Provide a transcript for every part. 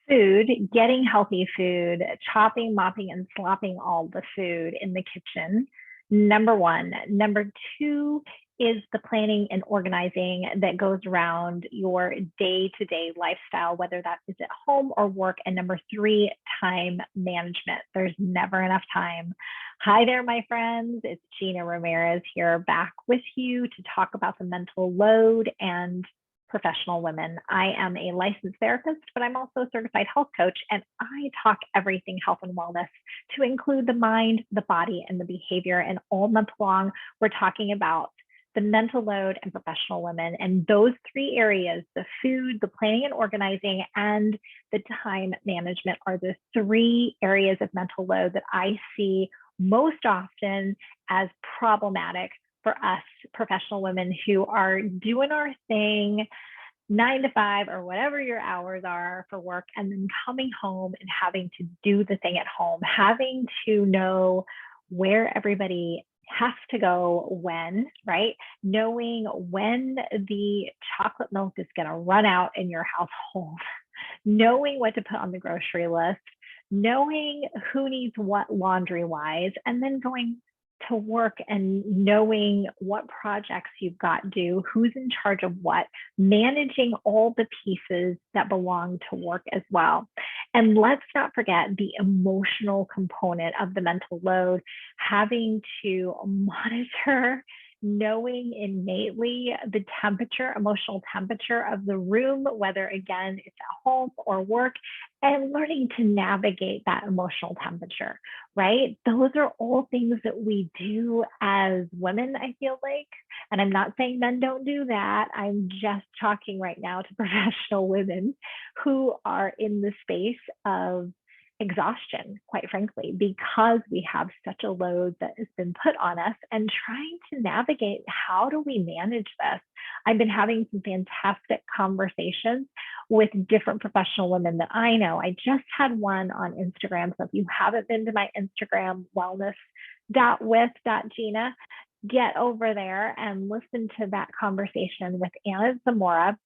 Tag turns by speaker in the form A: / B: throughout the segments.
A: Food, getting healthy food, chopping, mopping, and slopping all the food in the kitchen. Number one. Number two is the planning and organizing that goes around your day to day lifestyle, whether that is at home or work. And number three, time management. There's never enough time. Hi there, my friends. It's Gina Ramirez here, back with you to talk about the mental load and professional women. I am a licensed therapist, but I'm also a certified health coach, and I talk everything health and wellness to include the mind, the body, and the behavior. And all month long, we're talking about the mental load and professional women. And those three areas, the food, the planning and organizing, and the time management, are the three areas of mental load that I see most often as problematic for us professional women who are doing our thing 9 to 5 or whatever your hours are for work, and then coming home and having to do the thing at home, having to know where everybody has to go when, right? Knowing when the chocolate milk is going to run out in your household, knowing what to put on the grocery list, knowing who needs what laundry wise, and then going to work and knowing what projects you've got due, who's in charge of what, managing all the pieces that belong to work as well. And let's not forget the emotional component of the mental load, having to monitor, knowing innately the temperature, emotional temperature of the room, whether again it's at home or work, and learning to navigate that emotional temperature, right? Those are all things that we do as women, I feel like. And I'm not saying men don't do that. I'm just talking right now to professional women who are in the space of exhaustion, quite frankly, because we have such a load that has been put on us, and trying to navigate how do we manage this. I've been having some fantastic conversations with different professional women that I know. I just had one on Instagram. So if you haven't been to my Instagram, wellness.with.gina, get over there and listen to that conversation with Anna Zamora.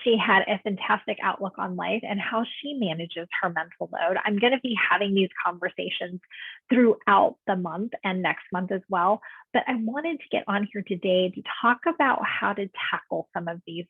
A: She had a fantastic outlook on life and how she manages her mental load. I'm going to be having these conversations throughout the month and next month as well. But I wanted to get on here today to talk about how to tackle some of these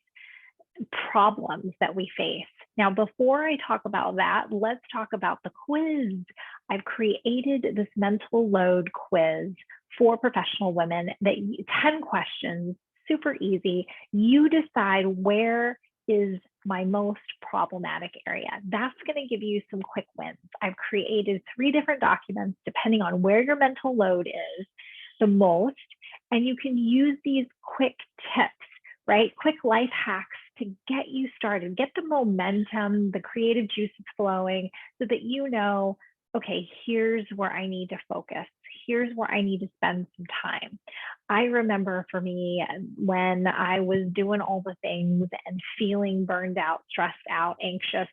A: problems that we face. Now, before I talk about that, let's talk about the quiz. I've created this mental load quiz for professional women that 10 questions, super easy. You decide where is my most problematic area. That's going to give you some quick wins. I've created 3 different documents depending on where your mental load is the most, and you can use these quick tips, right? Quick life hacks to get you started, get the momentum, the creative juices flowing, so that you know, okay, here's where I need to focus. Here's where I need to spend some time. I remember for me, when I was doing all the things and feeling burned out, stressed out, anxious,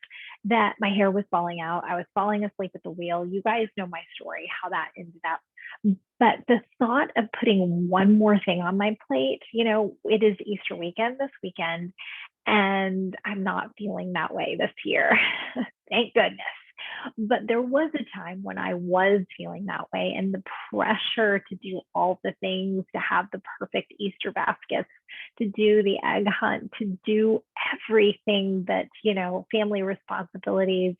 A: that my hair was falling out. I was falling asleep at the wheel. You guys know my story, how that ended up. But the thought of putting one more thing on my plate, it is Easter weekend this weekend, and I'm not feeling that way this year. Thank goodness. But there was a time when I was feeling that way, and the pressure to do all the things, to have the perfect Easter baskets, to do the egg hunt, to do everything that, family responsibilities,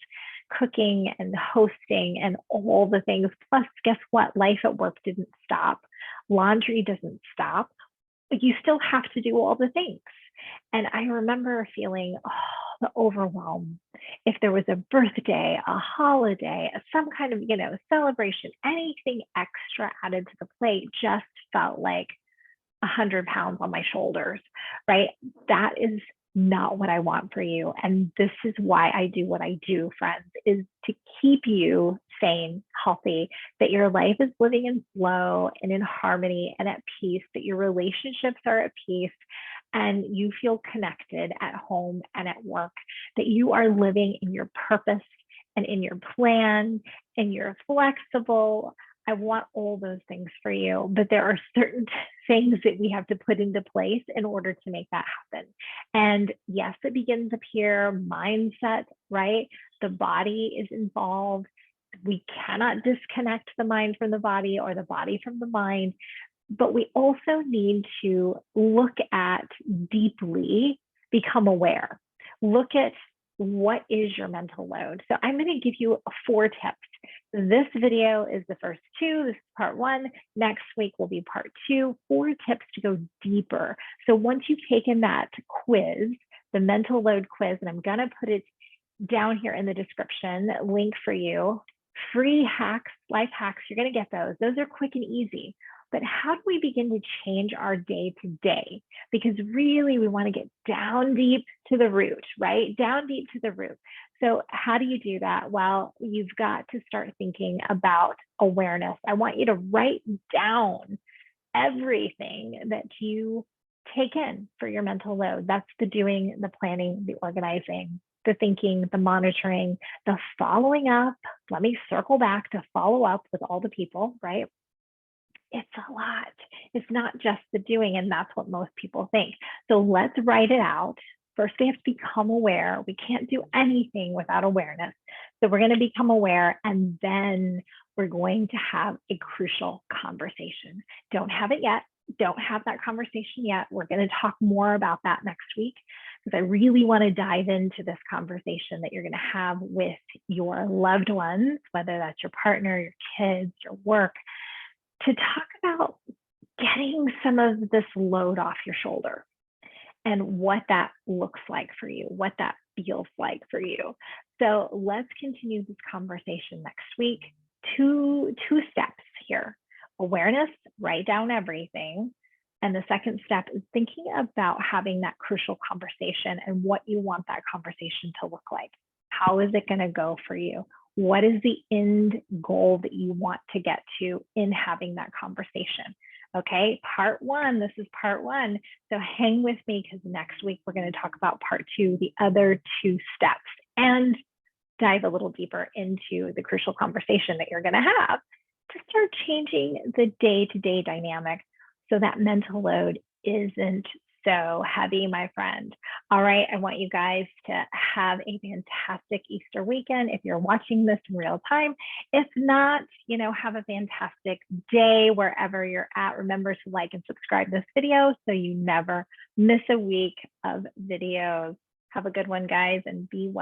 A: cooking and hosting and all the things. Plus, guess what? Life at work didn't stop. Laundry doesn't stop. But you still have to do all the things. And I remember feeling, the overwhelm. If there was a birthday, a holiday, some kind of, celebration, anything extra added to the plate just felt like 100 pounds on my shoulders, right? That is not what I want for you. And this is why I do what I do, friends, is to keep you sane, healthy, that your life is living in flow and in harmony and at peace, that your relationships are at peace, and you feel connected at home and at work, that you are living in your purpose and in your plan, and you're flexible, I want all those things for you, but there are certain things that we have to put into place in order to make that happen. And yes, it begins up here, mindset, right? The body is involved. We cannot disconnect the mind from the body or the body from the mind, but we also need to look at deeply, become aware, look at what is your mental load. So I'm going to give you 4 tips. This video is the first 2. This is part 1. Next week will be part 2. 4 tips to go deeper. So once you've taken that quiz, the mental load quiz, and I'm going to put it down here in the description, link for you, free hacks, life hacks, you're going to get those. Those are quick and easy. But how do we begin to change our day to day? Because really we want to get down deep to the root, right? Down deep to the root. So how do you do that? Well, you've got to start thinking about awareness. I want you to write down everything that you take in for your mental load. That's the doing, the planning, the organizing, the thinking, the monitoring, the following up. Let me circle back to follow up with all the people, right? It's a lot. It's not just the doing, and that's what most people think. So let's write it out. First, we have to become aware. We can't do anything without awareness. So we're going to become aware, and then we're going to have a crucial conversation. Don't have it yet. Don't have that conversation yet. We're going to talk more about that next week, because I really want to dive into this conversation that you're going to have with your loved ones, whether that's your partner, your kids, your work, to talk about getting some of this load off your shoulder and what that looks like for you, what that feels like for you. So let's continue this conversation next week. Two steps here. Awareness, write down everything. And the second step is thinking about having that crucial conversation and what you want that conversation to look like. How is it going to go for you? What is the end goal that you want to get to in having that conversation? Okay, part 1, this is part 1. So hang with me, because next week we're going to talk about part 2, the other 2 steps, and dive a little deeper into the crucial conversation that you're going to have to start changing the day-to-day dynamic so that mental load isn't so heavy, my friend. All right, I want you guys to have a fantastic Easter weekend if you're watching this in real time. If not, have a fantastic day wherever you're at. Remember to like and subscribe this video so you never miss a week of videos. Have a good one, guys, and be well.